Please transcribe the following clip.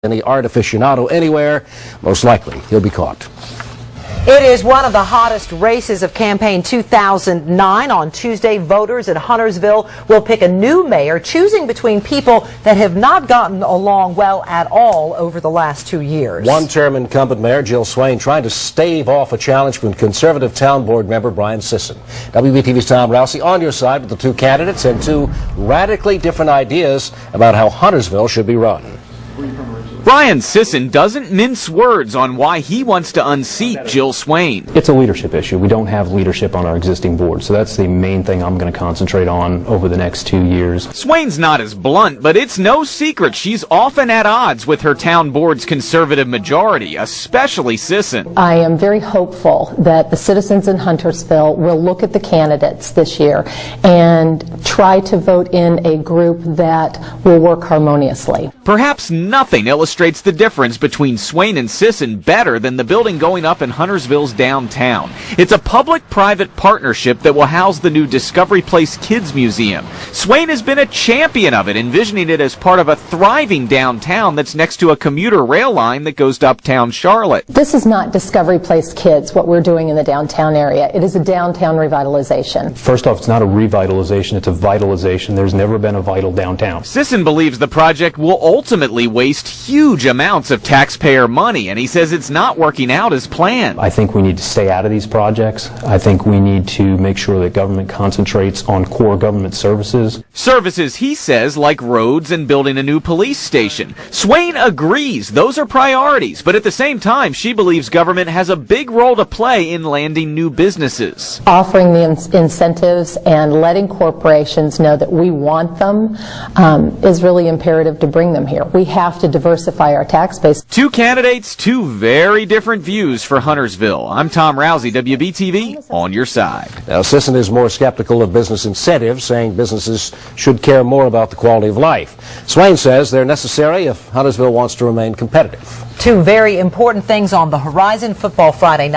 any art aficionado anywhere, most likely he'll be caught. It is one of the hottest races of campaign 2009. On Tuesday, voters in Huntersville will pick a new mayor, choosing between people that have not gotten along well at all over the last 2 years. One-term incumbent Mayor Jill Swain trying to stave off a challenge from conservative town board member Brian Sisson. WBTV's Tom Rousey on your side with the two candidates and two radically different ideas about how Huntersville should be run. Brian Sisson doesn't mince words on why he wants to unseat Jill Swain. It's a leadership issue. We don't have leadership on our existing board, so that's the main thing I'm going to concentrate on over the next 2 years. Swain's not as blunt, but it's no secret she's often at odds with her town board's conservative majority, especially Sisson. I am very hopeful that the citizens in Huntersville will look at the candidates this year and try to vote in a group that will work harmoniously. Perhaps nothing illustrates the difference between Swain and Sisson better than the building going up in Huntersville's downtown. It's a public-private partnership that will house the new Discovery Place Kids Museum. Swain has been a champion of it, envisioning it as part of a thriving downtown that's next to a commuter rail line that goes to uptown Charlotte. This is not Discovery Place Kids, what we're doing in the downtown area. It is a downtown revitalization. First off, it's not a revitalization, it's a vitalization. There's never been a vital downtown. Sisson believes the project will ultimately waste huge amounts of taxpayer money, and he says it's not working out as planned. I think we need to stay out of these projects. I think we need to make sure that government concentrates on core government services. Services, he says, like roads and building a new police station. Swain agrees those are priorities, but at the same time, she believes government has a big role to play in landing new businesses. Offering the incentives and letting corporations know that we want them is really imperative to bring them here. We have to diversify our tax base. Two candidates, two very different views for Huntersville. I'm Tom Rousey, WBTV, on your side. Now, Sisson is more skeptical of business incentives, saying businesses should care more about the quality of life. Swain says they're necessary if Huntersville wants to remain competitive. Two very important things on the horizon. Football Friday night.